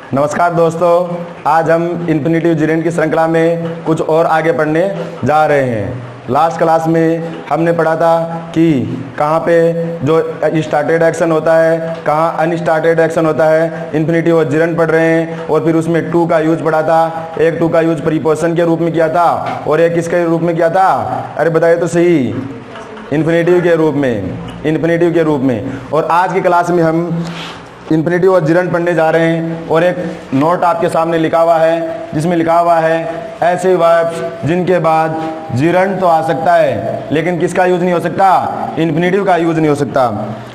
नमस्कार दोस्तों, आज हम इन्फिनेटिव जिरेंड की श्रृंखला में कुछ और आगे पढ़ने जा रहे हैं। लास्ट क्लास में हमने पढ़ा था कि कहाँ पे जो स्टार्टेड एक्शन होता है, कहाँ अनस्टार्टेड एक्शन होता है। इन्फिनेटिव और जिरेंड पढ़ रहे हैं और फिर उसमें टू का यूज पढ़ा था। एक टू का यूज प्रीपोजिशन के रूप में किया था और एक किसके रूप में किया था? अरे बताइए तो सही, इन्फिनेटिव के रूप में, इन्फिनेटिव के रूप में। और आज की क्लास में हम इन्फिनेटिव और जिरेंड पढ़ने जा रहे हैं और एक नोट आपके सामने लिखा हुआ है जिसमें लिखा हुआ है ऐसे वर्ब्स जिनके बाद जिरेंड तो आ सकता है लेकिन किसका यूज नहीं हो सकता? इन्फिनेटिव का यूज नहीं हो सकता।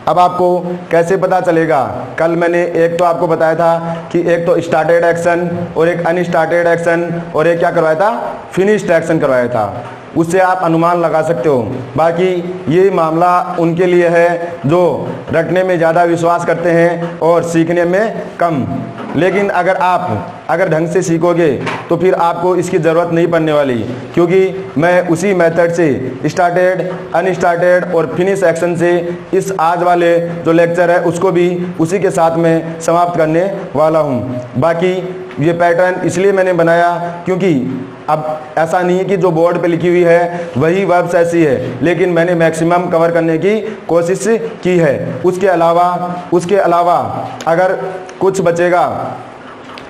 अब आपको कैसे पता चलेगा? कल मैंने एक तो आपको बताया था कि एक तो स्टार्टेड एक्शन और एक अनस्टार्टेड एक्शन और एक क्या करवाया था? फिनिश्ड एक्शन करवाया था। उससे आप अनुमान लगा सकते हो। बाकी ये मामला उनके लिए है जो रटने में ज़्यादा विश्वास करते हैं और सीखने में कम। लेकिन अगर ढंग से सीखोगे तो फिर आपको इसकी ज़रूरत नहीं पड़ने वाली, क्योंकि मैं उसी मेथड से स्टार्टेड, अनस्टार्टेड और फिनिश एक्शन से इस आज वाले जो लेक्चर है उसको भी उसी के साथ में समाप्त करने वाला हूँ। बाकी ये पैटर्न इसलिए मैंने बनाया क्योंकि अब ऐसा नहीं है कि जो बोर्ड पे लिखी हुई है वही वर्ब्स ऐसी है, लेकिन मैंने मैक्सिमम कवर करने की कोशिश की है। उसके अलावा अगर कुछ बचेगा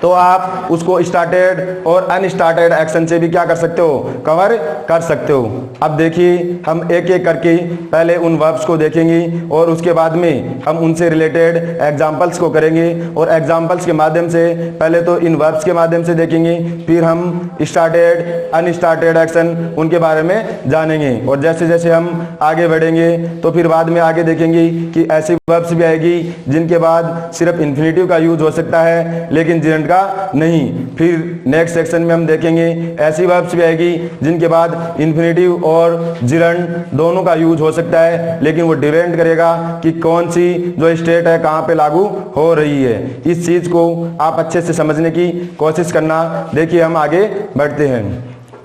तो आप उसको स्टार्टेड और अनस्टार्टेड एक्शन से भी क्या कर सकते हो? कवर कर सकते हो। अब देखिए, हम एक एक करके पहले उन वर्ब्स को देखेंगे और उसके बाद में हम उनसे रिलेटेड एग्जाम्पल्स को करेंगे और एग्जाम्पल्स के माध्यम से पहले तो इन वर्ब्स के माध्यम से देखेंगे, फिर हम स्टार्टेड, अनस्टार्टेड एक्शन उनके बारे में जानेंगे। और जैसे जैसे हम आगे बढ़ेंगे तो फिर बाद में आगे देखेंगे कि ऐसी वर्ब्स भी आएगी जिनके बाद सिर्फ इन्फिनेटिव का यूज हो सकता है लेकिन जिरेंड का नहीं। फिर नेक्स्ट सेक्शन में हम देखेंगे ऐसी वर्ब्स भी आएगी जिनके बाद इन्फिनेटिव और जिरेंड दोनों का यूज हो सकता है, लेकिन वो डिपेंड करेगा कि कौन सी जो स्टेट है कहाँ पे लागू हो रही है। इस चीज को आप अच्छे से समझने की कोशिश करना। देखिए, हम आगे बढ़ते हैं।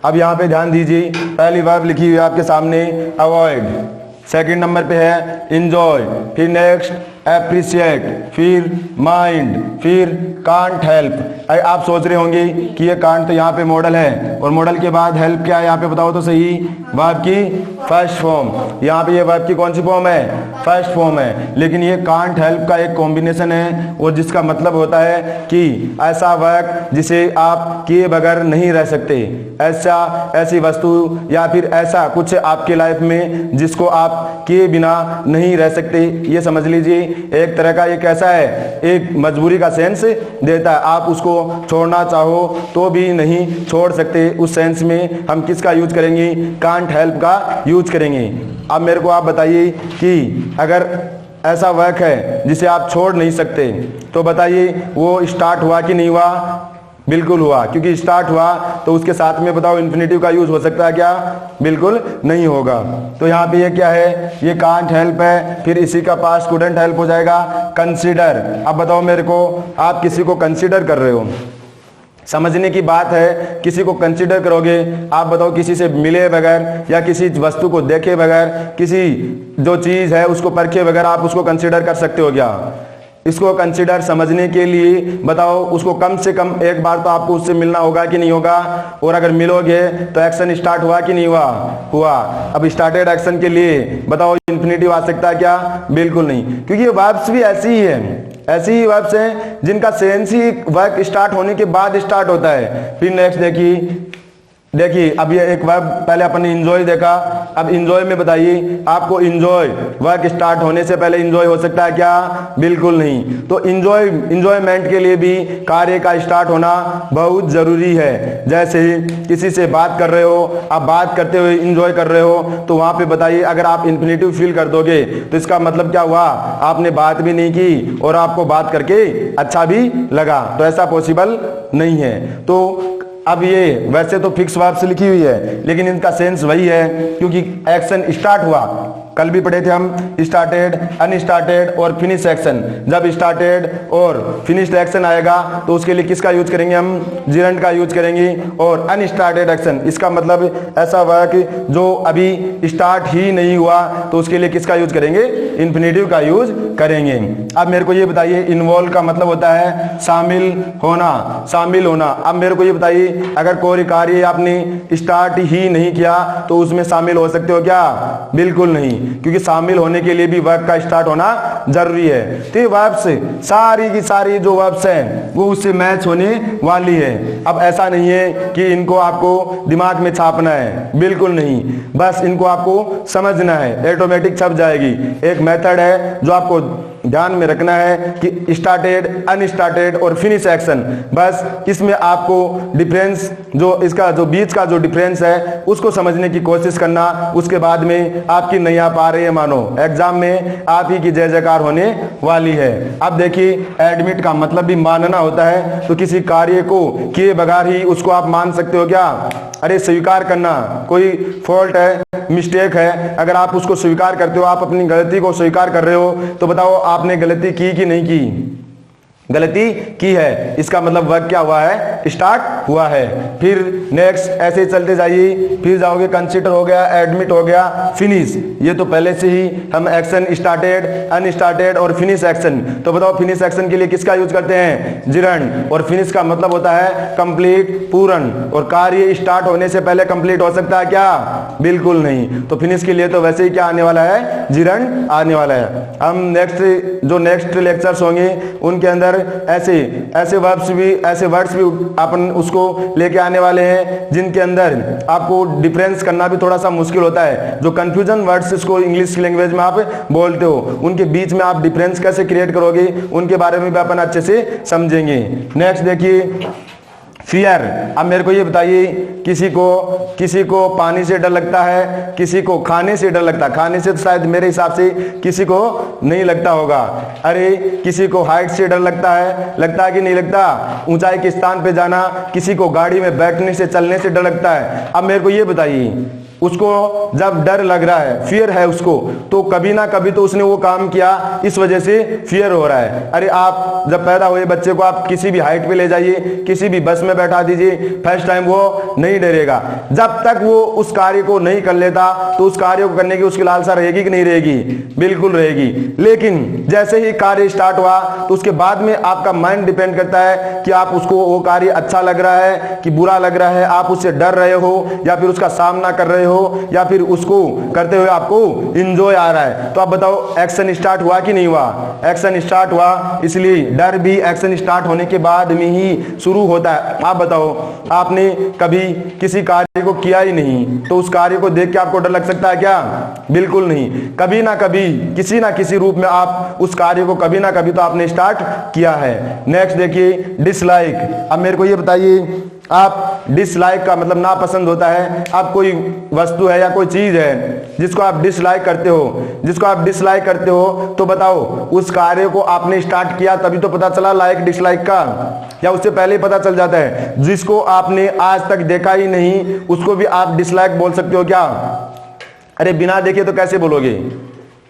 अब यहाँ पे ध्यान दीजिए, पहली वर्ब लिखी हुई है आपके सामने अवॉइड, सेकंड नंबर पे है इंजॉय, फिर नेक्स्ट एप्रिशिएट, फिर माइंड, फिर कांट हेल्प। आप सोच रहे होंगे कि ये कांट तो यहाँ पे मॉडल है और मॉडल के बाद हेल्प क्या है? यहाँ पे बताओ तो सही। वर्ब की फर्स्ट फॉर्म, यहाँ पे ये वर्ब की कौन सी फॉर्म है? फर्स्ट फॉर्म है। लेकिन ये कांट हेल्प का एक कॉम्बिनेशन है और जिसका मतलब होता है कि ऐसा वर्क जिसे आप किए बगैर नहीं रह सकते, ऐसी वस्तु या फिर ऐसा कुछ आपके लाइफ में जिसको आप किए बिना नहीं रह सकते। ये समझ लीजिए, एक तरह का ये कैसा है? एक मजबूरी का सेंस देता है। आप उसको छोड़ना चाहो तो भी नहीं छोड़ सकते। उस सेंस में हम किसका यूज करेंगे? कांट हेल्प का यूज करेंगे। अब मेरे को आप बताइए कि अगर ऐसा वर्क है जिसे आप छोड़ नहीं सकते तो बताइए वो स्टार्ट हुआ कि नहीं हुआ? बिल्कुल हुआ, क्योंकि स्टार्ट हुआ तो उसके साथ में बताओ इन्फिनेटिव का यूज हो सकता है क्या? बिल्कुल नहीं होगा। तो यहाँ पे ये क्या है? ये कांट हेल्प है। फिर इसी का पास्ट कुडंट हेल्प हो जाएगा कंसीडर। अब बताओ मेरे को, आप किसी को कंसीडर कर रहे हो, समझने की बात है। किसी को कंसीडर करोगे, आप बताओ किसी से मिले बगैर या किसी वस्तु को देखे बगैर, किसी जो चीज है उसको परखे बगैर आप उसको कंसीडर कर सकते हो क्या? इसको कंसीडर समझने के लिए बताओ उसको कम से कम एक बार तो आपको उससे मिलना होगा कि नहीं होगा? और अगर मिलोगे तो एक्शन स्टार्ट हुआ कि नहीं हुआ? हुआ। अब स्टार्टेड एक्शन के लिए बताओ इन्फिनेटिव आ सकता है क्या? बिल्कुल नहीं, क्योंकि ये वर्ब्स भी ऐसी ही है, ऐसी ही वर्ब्स हैं जिनका सेंस ही वर्क स्टार्ट होने के बाद स्टार्ट होता है। फिर नेक्स्ट देखिए, अब ये एक वर्ब पहले अपन ने इंजॉय देखा। अब इंजॉय में बताइए, आपको इंजॉय वर्क स्टार्ट होने से पहले इंजॉय हो सकता है क्या? बिल्कुल नहीं। तो इंजॉयमेंट के लिए भी कार्य का स्टार्ट होना बहुत जरूरी है। जैसे किसी से बात कर रहे हो, आप बात करते हुए इंजॉय कर रहे हो, तो वहां पे बताइए अगर आप इन्फिनेटिव फील कर दोगे तो इसका मतलब क्या हुआ? आपने बात भी नहीं की और आपको बात करके अच्छा भी लगा। तो ऐसा पॉसिबल नहीं है। तो अब ये वैसे तो फिक्स वर्ब से लिखी हुई है लेकिन इनका सेंस वही है, क्योंकि एक्शन स्टार्ट हुआ कल भी पढ़े थे हम स्टार्टेड, अनस्टार्टेड और फिनिश एक्शन। जब स्टार्टेड और फिनिश्ड एक्शन आएगा तो उसके लिए किसका यूज करेंगे हम, जिरंड का यूज करेंगे। और अनस्टार्टेड एक्शन इसका मतलब ऐसा हुआ कि जो अभी स्टार्ट ही नहीं हुआ तो उसके लिए किसका यूज करेंगे, इंफिनिटिव का यूज करेंगे। अब मेरे को ये बताइए इन्वॉल्व का मतलब होता है शामिल होना, शामिल होना। अब मेरे को ये बताइए अगर कोई कार्य आपने स्टार्ट ही नहीं किया तो उसमें शामिल हो सकते हो क्या, बिल्कुल नहीं, क्योंकि शामिल होने के लिए भी वर्ब का स्टार्ट होना जरूरी है। तो ये वर्ब्स सारी की सारी जो वर्ब्स हैं वो उससे मैच होने वाली है। अब ऐसा नहीं है कि इनको आपको दिमाग में छापना है, बिल्कुल नहीं, बस इनको आपको समझना है, ऑटोमेटिक छप जाएगी। एक मेथड है जो आपको ध्यान में रखना है कि स्टार्टेड, अनस्टार्टेड और फिनिश एक्शन, बस इसमें आपको डिफरेंस जो इसका जो बीच का जो डिफरेंस है उसको समझने की कोशिश करना। उसके बाद में आपकी नहीं आ पा रही है, मानो एग्जाम में आप ही की जय जयकार होने वाली है। अब देखिए एडमिट का मतलब भी मानना होता है, तो किसी कार्य को किए बगैर ही उसको आप मान सकते हो क्या, अरे स्वीकार करना, कोई फॉल्ट है, मिस्टेक है, अगर आप उसको स्वीकार करते हो, आप अपनी गलती को स्वीकार कर रहे हो, तो बताओ आपने गलती की कि नहीं की, गलती की है, इसका मतलब वर्क क्या हुआ है, स्टार्ट हुआ है। फिर नेक्स्ट ऐसे ही चलते जाइए, फिर जाओगे कंसीडर हो गया, एडमिट हो गया, फिनिश, ये तो पहले से ही हम एक्शन स्टार्टेड, अनस्टार्टेड और फिनिश एक्शन। तो बताओ फिनिश एक्शन के लिए किसका यूज करते हैं, जिरंड। और फिनिश का मतलब होता है कंप्लीट, पूर्ण। और कार्य स्टार्ट होने से पहले कंप्लीट हो सकता है क्या, बिल्कुल नहीं। तो फिनिश के लिए तो वैसे ही क्या आने वाला है, जिरंड आने वाला है। हम नेक्स्ट लेक्चर्स होंगे उनके अंदर ऐसे वर्ड्स भी अपन उसको लेके आने वाले हैं जिनके अंदर आपको डिफरेंस करना भी थोड़ा सा मुश्किल होता है। जो कंफ्यूजन वर्ड्स इसको इंग्लिश लैंग्वेज में आप बोलते हो, उनके बीच में आप डिफरेंस कैसे क्रिएट करोगे उनके बारे में भी अपन अच्छे से समझेंगे। नेक्स्ट देखिए फियर। अब मेरे को ये बताइए किसी को पानी से डर लगता है, किसी को खाने से डर लगता है। खाने से तो शायद मेरे हिसाब से किसी को नहीं लगता होगा। अरे किसी को हाइट से डर लगता है कि नहीं लगता, ऊंचाई के स्थान पे जाना, किसी को गाड़ी में बैठने से, चलने से डर लगता है। अब मेरे को ये बताइए उसको जब डर लग रहा है, फियर है उसको, तो कभी ना कभी तो उसने वो काम किया, इस वजह से फियर हो रहा है। अरे आप जब पैदा हुए बच्चे को आप किसी भी हाइट पे ले जाइए, किसी भी बस में बैठा दीजिए, फर्स्ट टाइम वो नहीं डरेगा। जब तक वो उस कार्य को नहीं कर लेता तो उस कार्य को करने की उसकी लालसा रहेगी कि नहीं रहेगी, बिल्कुल रहेगी। लेकिन जैसे ही कार्य स्टार्ट हुआ तो उसके बाद में आपका माइंड डिपेंड करता है कि आप उसको वो कार्य अच्छा लग रहा है कि बुरा लग रहा है, आप उससे डर रहे हो या फिर उसका सामना कर रहे हो, या फिर उसको करते हुए आपको इंजॉय आ रहा है। तो आप बताओ एक्शन स्टार्ट हुआ कि नहीं हुआ, एक्शन स्टार्ट हुआ। इसलिए डर भी एक्शन स्टार्ट होने के बाद में ही शुरू होता है। आप बताओ आपने कभी किसी कार्य को किया ही नहीं तो उस कार्य को देख के आपको डर लग सकता है क्या, बिल्कुल नहीं। कभी ना कभी किसी ना किसी रूप में आप उस कार्य को कभी ना कभी तो आपने स्टार्ट किया है। नेक्स्ट देखिए डिसलाइक। अब मेरे को ये बताइए आप डिसलाइक का मतलब नापसंद होता है। आप कोई वस्तु है या कोई चीज है जिसको आप डिसलाइक करते हो, तो बताओ उस कार्य को आपने स्टार्ट किया तभी तो पता चला लाइक डिसलाइक का, या उससे पहले ही पता चल जाता है। जिसको आपने आज तक देखा ही नहीं उसको भी आप डिसलाइक बोल सकते हो क्या, अरे बिना देखे तो कैसे बोलोगे।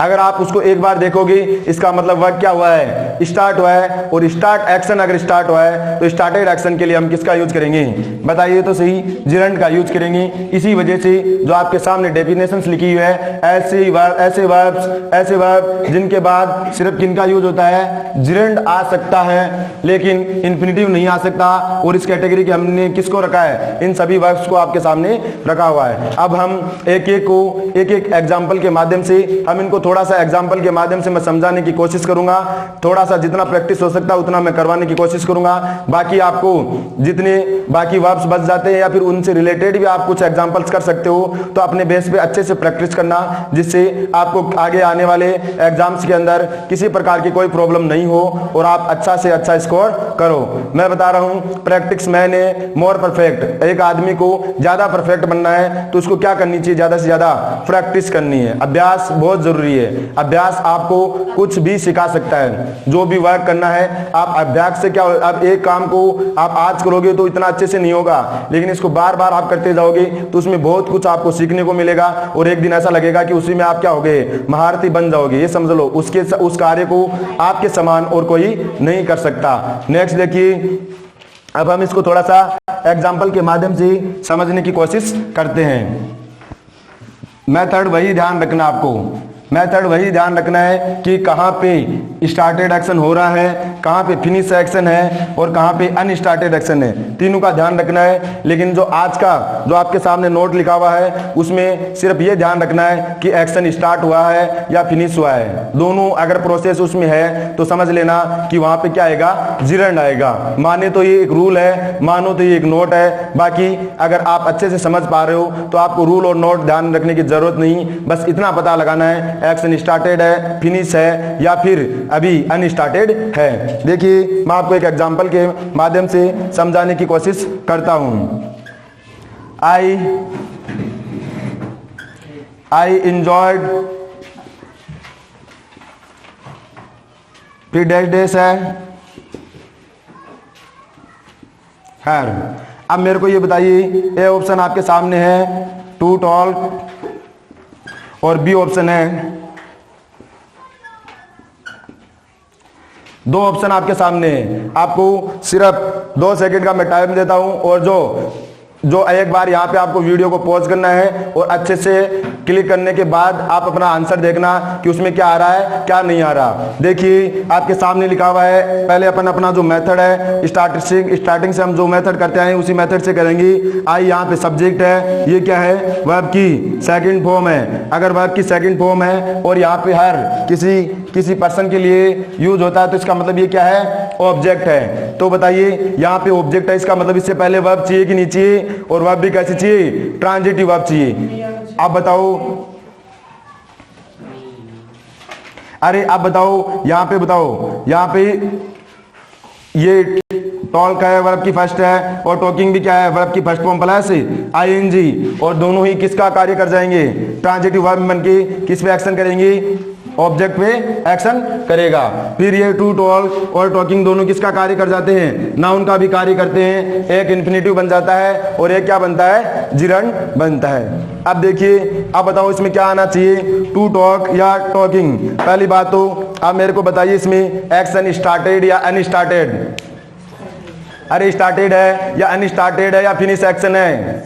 अगर आप उसको एक बार देखोगे इसका मतलब वर्क क्या हुआ है, स्टार्ट हुआ है। और स्टार्ट एक्शन अगर स्टार्ट हुआ है तो स्टार्टेड एक्शन के लिए हम किसका यूज करेंगे, बताइए तो सही, जिरंड का यूज करेंगे। इसी वजह से जो आपके सामने डेफिनेशंस लिखी हुई है, ऐसे वर्ब जिनके बाद सिर्फ किनका यूज होता है, जिरंड आ सकता है लेकिन इंफिनिटिव नहीं आ सकता। और इस कैटेगरी के हमने किसको रखा है, इन सभी वर्ब्स को आपके सामने रखा हुआ है। अब हम एक एक एग्जाम्पल के माध्यम से हम इनको थोड़ा सा एग्जाम्पल के माध्यम से मैं समझाने की कोशिश करूंगा। थोड़ा सा जितना प्रैक्टिस हो सकता है उतना मैं करवाने की कोशिश करूंगा। बाकी आपको जितने बाकी वर्ब्स बच जाते हैं या फिर उनसे रिलेटेड भी आप कुछ एग्जाम्पल्स कर सकते हो, तो अपने बेस पे अच्छे से प्रैक्टिस करना, जिससे आपको आगे आने वाले एग्जाम्स के अंदर किसी प्रकार की कोई प्रॉब्लम नहीं हो और आप अच्छा से अच्छा स्कोर करो। मैं बता रहा हूं प्रैक्टिस मैन है मोर परफेक्ट। एक आदमी को ज्यादा परफेक्ट बनना है तो उसको क्या करनी चाहिए, ज्यादा से ज्यादा प्रैक्टिस करनी है। अभ्यास बहुत जरूरी है। है। अभ्यास आपको कुछ भी सिखा सकता है, जो भी वर्क करना है आप अभ्यास से क्या, अब एक काम को आप आज करोगे तो इतना अच्छे से नहीं होगा, लेकिन इसको बार बार आप करते जाओगे तो उसमें बहुत कुछ आपको सीखने को मिलेगा और एक दिन ऐसा लगेगा कि उसी में आप क्या हो गए, महारथी बन जाओगे। ये समझ लो, उस कार्य को आपके समान और कोई नहीं कर सकता। नेक्स्ट देखिए, अब हम इसको थोड़ा सा एग्जाम्पल के माध्यम से समझने की कोशिश करते हैं। मेथड वही ध्यान रखना, आपको मेथड वही ध्यान रखना है कि कहाँ पे स्टार्टेड एक्शन हो रहा है, कहाँ पे फिनिश एक्शन है और कहाँ पे अनस्टार्टेड एक्शन है, तीनों का ध्यान रखना है। लेकिन जो आज का जो आपके सामने नोट लिखा हुआ है उसमें सिर्फ ये ध्यान रखना है कि एक्शन स्टार्ट हुआ है या फिनिश हुआ है। दोनों अगर प्रोसेस उसमें है तो समझ लेना कि वहां पे क्या आएगा, जिरंड आएगा। माने तो ये एक रूल है, मानो तो ये एक नोट है। बाकी अगर आप अच्छे से समझ पा रहे हो तो आपको रूल और नोट ध्यान रखने की जरूरत नहीं, बस इतना पता लगाना है एक्शन स्टार्टेड है, फिनिश है या फिर अभी अनस्टार्टेड है। देखिए, मैं आपको एक एग्जांपल के माध्यम से समझाने की कोशिश करता हूं। आई एंजॉयड, फिर डैश डैश है खैर। अब मेरे को ये बताइए, ए ऑप्शन आपके सामने है टू टॉक और बी ऑप्शन है, दो ऑप्शन आपके सामने है। आपको सिर्फ 2 सेकंड का मैं टाइम देता हूं और जो एक बार यहाँ पे आपको वीडियो को पॉज करना है और अच्छे से क्लिक करने के बाद आप अपना आंसर देखना कि उसमें क्या आ रहा है क्या नहीं आ रहा। देखिए, आपके सामने लिखा हुआ है, पहले अपन अपना जो मेथड है स्टार्टिंग से हम जो मेथड करते हैं उसी मेथड से करेंगे। आई यहाँ पे सब्जेक्ट है, ये क्या है, वर्ब की सेकंड फॉर्म है। अगर वर्ब की सेकंड फॉर्म है और यहाँ पे हर किसी पर्सन के लिए यूज होता है तो इसका मतलब ये क्या है, ऑब्जेक्ट है। तो बताइए, यहाँ पे ऑब्जेक्ट है, इसका मतलब इससे पहले वर्ब चाहिए कि नहीं चाहिए, और वर्ब भी कैसे चाहिए, ट्रांजिटिव वर्ब चाहिए। आप बताओ, अरे आप बताओ, यहाँ पे बताओ, यहाँ पे ये टॉक है वर्ब की फर्स्ट है और टॉकिंग भी क्या है, वर्ब की फर्स्ट फॉर्म प्लस आईएनजी, और दोनों ही किसका कार्य कर जाएंगे, ट्रांजिटिव वर्ब बनके किस पे एक्शन करेंगे, ऑब्जेक्ट पे एक्शन करेगा। फिर ये टू टॉक और टॉकिंग दोनों किसका कार्य कर जाते हैं, नाउन का भी कार्य करते हैं। एक इन्फिनेटिव बन जाता है और एक क्या बनता है, जिरंड बनता है। अब देखिए, अब बताओ इसमें क्या आना चाहिए, टू टॉक या टॉकिंग। पहली बात तो आप मेरे को बताइए, इसमें एक्शन स्टार्टेड या अनस्टार्टेड, अरे स्टार्टेड है या अनस्टार्टेड है या फिनिश एक्शन है,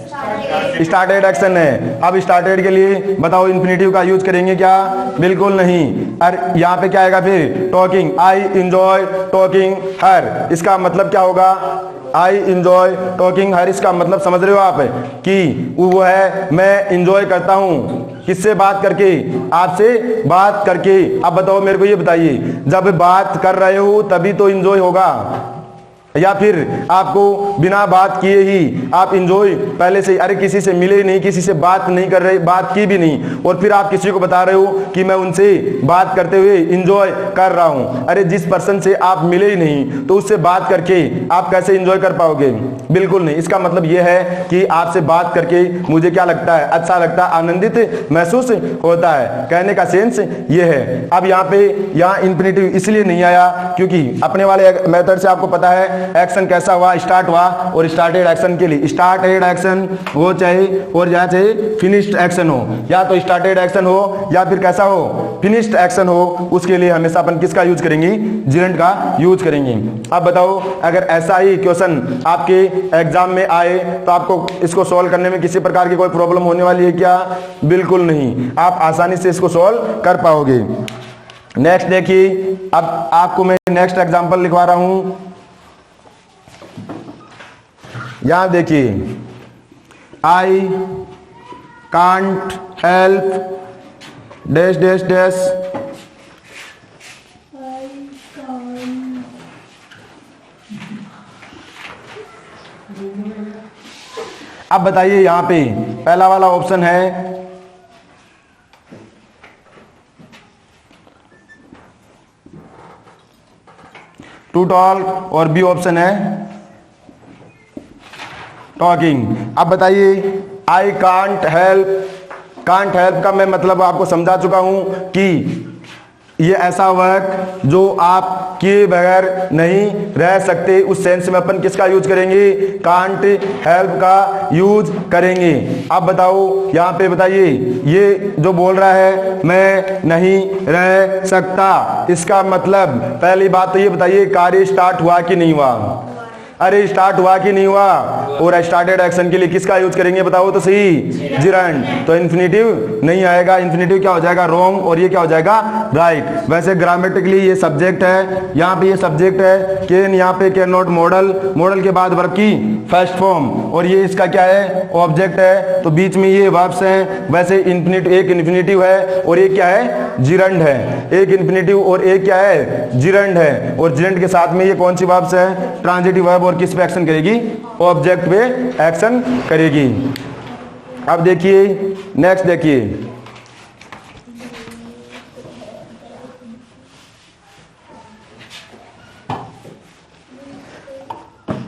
स्टार्टेड एक्शन है। अब स्टार्टेड के लिए बताओ इन्फिनेटिव का यूज करेंगे क्या, बिल्कुल नहीं। और यहाँ पे क्या आएगा फिर, टॉकिंग, आई एंजॉय टॉकिंग हर, इसका मतलब क्या होगा, आई एंजॉय टॉकिंग हर, इसका मतलब समझ रहे हो आप कि वो है मैं एंजॉय करता हूँ, किससे बात करके, आपसे बात करके। अब बताओ मेरे को ये बताइए, जब बात कर रहे हो तभी तो एंजॉय होगा, या फिर आपको बिना बात किए ही आप इंजॉय पहले से, अरे किसी से मिले नहीं, किसी से बात नहीं कर रहे, बात की भी नहीं, और फिर आप किसी को बता रहे हो कि मैं उनसे बात करते हुए इंजॉय कर रहा हूं। अरे जिस पर्सन से आप मिले ही नहीं तो उससे बात करके आप कैसे इंजॉय कर पाओगे, बिल्कुल नहीं। इसका मतलब यह है कि आपसे बात करके मुझे क्या लगता है, अच्छा लगता है, आनंदित महसूस होता है, कहने का सेंस ये है। अब यहाँ इन्फिनेटिव इसलिए नहीं आया क्योंकि अपने वाले मेथड से आपको पता है एक्शन कैसा हुआ, स्टार्ट हुआ, और स्टार्टेड एक्शन के लिए स्टार्टेड एक्शन हो चाहे और या चाहे फिनिश्ड एक्शन हो, या तो स्टार्टेड एक्शन हो या फिर कैसा हो, फिनिश्ड एक्शन हो, उसके लिए हमेशा अपन किसका यूज करेंगे, जिरंड का यूज करेंगे। अब बताओ, अगर ऐसा ही क्वेश्चन आपके एग्जाम में आए तो आपको इसको सॉल्व करने में किसी प्रकार की कोई प्रॉब्लम होने वाली है क्या, बिल्कुल नहीं, आप आसानी से इसको सॉल्व कर पाओगे। नेक्स्ट देखिए, अब आपको मैं नेक्स्ट एग्जांपल लिखवा रहा हूं। यहां देखिए, I can't help dash dash dash, अब बताइए यहां पे पहला वाला ऑप्शन है टू टॉक और बी ऑप्शन है टॉकिंग। अब बताइए, I can't help can't help का मैं मतलब आपको समझा चुका हूं कि ये ऐसा वर्क जो आप किए बगैर नहीं रह सकते, उस सेंस में अपन किसका यूज करेंगे, कांट हेल्प का यूज करेंगे। अब बताओ यहाँ पे बताइए, ये जो बोल रहा है मैं नहीं रह सकता, इसका मतलब पहली बात तो ये बताइए कार्य स्टार्ट हुआ कि नहीं हुआ। अरे स्टार्ट हुआ कि नहीं हुआ, और स्टार्टेड एक्शन के लिए किसका यूज करेंगे बताओ तो सही, जिरंड। तो इन्फिनेटिव नहीं आएगा, इन्फिनेटिव क्या हो जाएगा, रॉन्ग, और ये क्या हो जाएगा, राइट। वैसे ग्रामेटिकली ये सब्जेक्ट है, यहाँ पे ये सब्जेक्ट है, कैन यहाँ पे कैन नॉट मॉडल, मॉडल के बाद वर्ब की फर्स्ट फॉर्म, और ये इसका क्या है, ऑब्जेक्ट है, तो बीच में ये वर्ब्स हैं। वैसे इन्फिनेटिव, एक इन्फिनेटिव है और एक क्या है, जिरंड है, एक इन्फिनेटिव और एक क्या है, जिरंड है, और जिरंड के साथ में ये कौन सी वर्ब्स है, ट्रांजिटिव वर्ब, और किस पे एक्शन करेगी, ऑब्जेक्ट पे एक्शन करेगी। अब देखिए नेक्स्ट, देखिए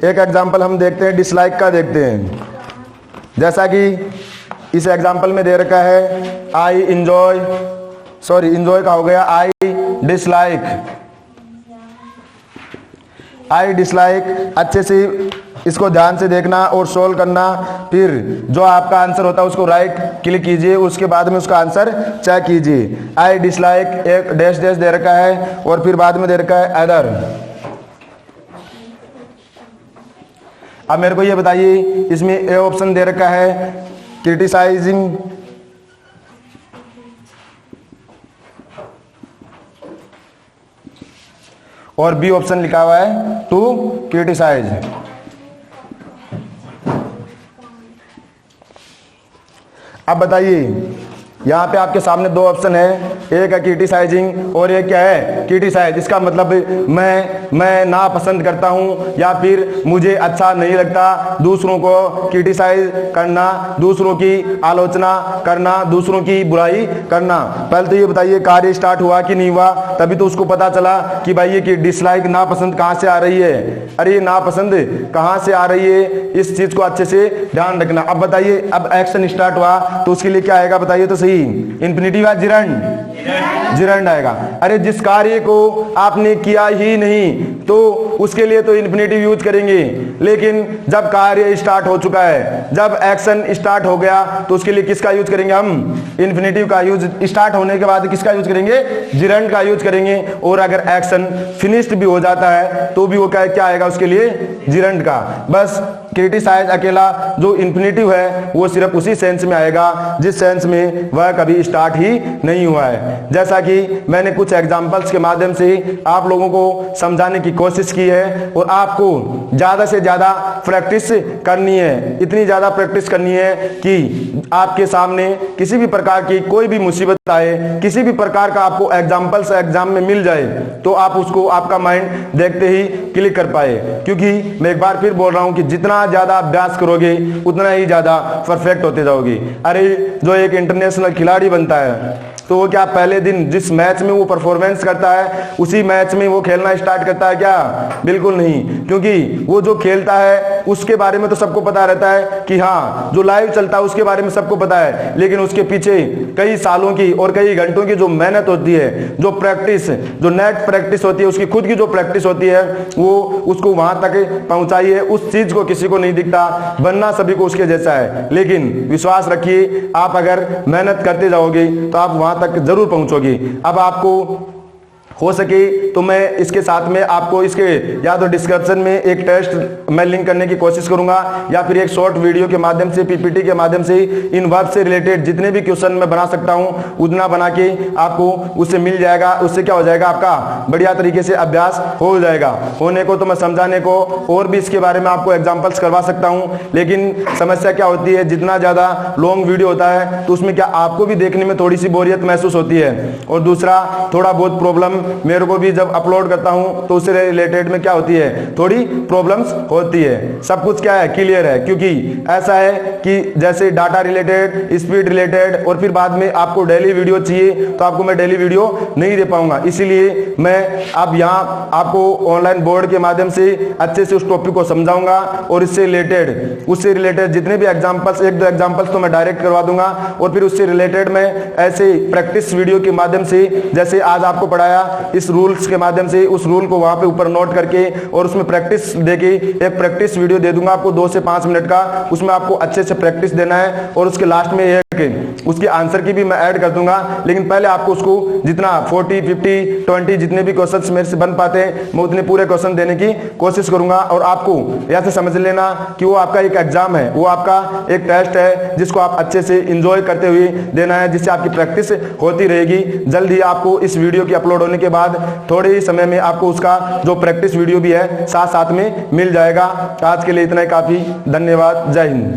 एक एग्जांपल हम देखते हैं, डिसलाइक का देखते हैं। जैसा कि इस एग्जांपल में दे रखा है, आई इंजॉय, सॉरी इंजॉय का हो गया आई डिसलाइक, आई डिसलाइक। अच्छे से इसको ध्यान से देखना और सोल्व करना, फिर जो आपका आंसर होता है उसको राइट क्लिक कीजिए, उसके बाद में उसका आंसर चेक कीजिए। आई डिसलाइक, एक डैश डैश दे रखा है और फिर बाद में दे रखा है अदर। अब मेरे को ये बताइए, इसमें ए ऑप्शन दे रखा है क्रिटिसाइजिंग, और बी ऑप्शन लिखा हुआ है टू क्रिटिसाइज। अब बताइए, यहाँ पे आपके सामने दो ऑप्शन है, एक है क्रिटिसाइजिंग और एक क्या है, क्रिटिसाइज। इसका मतलब मैं ना पसंद करता हूँ या फिर मुझे अच्छा नहीं लगता दूसरों को क्रिटिसाइज करना, दूसरों की आलोचना करना, दूसरों की बुराई करना। पहले तो ये बताइए कार्य स्टार्ट हुआ कि नहीं हुआ, तभी तो उसको पता चला कि भाई ये कि डिसलाइक नापसंद कहाँ से आ रही है। अरे ये नापसंद कहाँ से आ रही है, इस चीज को अच्छे से ध्यान रखना। अब बताइए, अब एक्शन स्टार्ट हुआ तो उसके लिए क्या आएगा बताइए तो सही, इन्फिनेटिव या जिरंड, जिरंड आएगा। अरे जिस कार्य को आपने किया ही नहीं तो उसके लिए तो इन्फिनेटिव यूज करेंगे, लेकिन जब कार्य स्टार्ट हो चुका है, जब एक्शन स्टार्ट हो गया तो उसके लिए किसका यूज करेंगे हम, इन्फिनेटिव का यूज। स्टार्ट होने के बाद किसका यूज करेंगे, जिरंड का यूज करेंगे। और अगर एक्शन फिनिश्ड भी हो जाता है तो भी वो क्या आएगा उसके लिए, जिरंड का। बस क्रिटिसाइज अकेला जो इन्फिनेटिव है वो सिर्फ उसी सेंस में आएगा जिस सेंस में वह कभी स्टार्ट ही नहीं हुआ है। जैसा कि मैंने कुछ एग्जांपल्स के माध्यम से आप लोगों को समझाने की कोशिश की है, और आपको ज्यादा से ज्यादा प्रैक्टिस करनी है, इतनी ज्यादा प्रैक्टिस करनी है कि आपके सामने किसी भी प्रकार की कोई भी मुसीबत आए, किसी भी प्रकार का आपको एग्जांपल्स एग्जाम में मिल जाए तो आप उसको आपका माइंड देखते ही क्लिक कर पाए। क्योंकि मैं एक बार फिर बोल रहा हूं कि जितना ज्यादा अभ्यास करोगे उतना ही ज्यादा परफेक्ट होते जाओगे। अरे जो एक इंटरनेशनल खिलाड़ी बनता है तो वो क्या पहले दिन जिस मैच में वो परफॉर्मेंस करता है उसी मैच में वो खेलना स्टार्ट करता है क्या, बिल्कुल नहीं। क्योंकि वो जो खेलता है उसके बारे में तो सबको पता रहता है कि हाँ जो लाइव चलता है उसके बारे में सबको पता है, लेकिन उसके पीछे कई सालों की और कई घंटों की जो मेहनत होती है, जो प्रैक्टिस, जो नेट प्रैक्टिस होती है, उसकी खुद की जो प्रैक्टिस होती है वो उसको वहां तक पहुंचाई है। उस चीज को किसी को नहीं दिखता, बनना सभी को उसके जैसा है। लेकिन विश्वास रखिए, आप अगर मेहनत करते जाओगे तो आप वहां तक जरूर पहुंचोगे। अब आपको हो सके तो मैं इसके साथ में आपको इसके या तो डिस्क्रिप्शन में एक टेस्ट मैं लिंक करने की कोशिश करूंगा, या फिर एक शॉर्ट वीडियो के माध्यम से, पीपीटी के माध्यम से इन वर्ब से रिलेटेड जितने भी क्वेश्चन मैं बना सकता हूं उतना बना के आपको उससे मिल जाएगा। उससे क्या हो जाएगा, आपका बढ़िया तरीके से अभ्यास हो जाएगा। होने को तो मैं समझाने को और भी इसके बारे में आपको एग्जाम्पल्स करवा सकता हूँ, लेकिन समस्या क्या होती है, जितना ज्यादा लॉन्ग वीडियो होता है तो उसमें क्या आपको भी देखने में थोड़ी सी बोरियत महसूस होती है, और दूसरा थोड़ा बहुत प्रॉब्लम मेरे को भी जब अपलोड करता हूं तो उससे रिलेटेड में क्या होती है, थोड़ी प्रॉब्लम्स होती है। सब कुछ क्या है, क्लियर है, क्योंकि ऐसा है कि जैसे डाटा रिलेटेड, स्पीड रिलेटेड, और फिर बाद में आपको डेली वीडियो चाहिए तो आपको मैं डेली वीडियो नहीं दे पाऊंगा। इसीलिए मैं अब यहाँ आपको ऑनलाइन बोर्ड के माध्यम से अच्छे से उस टॉपिक को समझाऊंगा और उससे रिलेटेड जितने भी एग्जांपल्स, 1-2 एग्जांपल्स तो मैं डायरेक्ट करवा दूंगा, और फिर उससे रिलेटेड मैं ऐसे प्रैक्टिस वीडियो के माध्यम से, जैसे आज आपको पढ़ाया इस रूल्स के माध्यम से, उस रूल को वहां पे ऊपर नोट करके और उसमें प्रैक्टिस देके एक प्रैक्टिस वीडियो दे दूंगा आपको 2 से 5 मिनट का। उसमें आपको अच्छे से प्रैक्टिस देना है और उसके लास्ट में उसके आंसर की भी मैं ऐड कर दूंगा। लेकिन पहले आपको उसको जितना 40, 50, 20 जितने भी क्वेश्चंस मेरे से बन पाते हैं मैं उतने पूरे क्वेश्चन देने की कोशिश करूंगा। और आपको ऐसे समझ लेना कि वो आपका एक एग्जाम है, वो आपका एक टेस्ट है जिसको आप अच्छे से इंजॉय करते हुए देना है, जिससे आपकी प्रैक्टिस होती रहेगी। जल्द ही आपको इस वीडियो की अपलोड होने के बाद थोड़े ही समय में आपको उसका जो प्रैक्टिस वीडियो भी है साथ साथ में मिल जाएगा। आज के लिए इतना ही काफी। धन्यवाद। जय हिंद।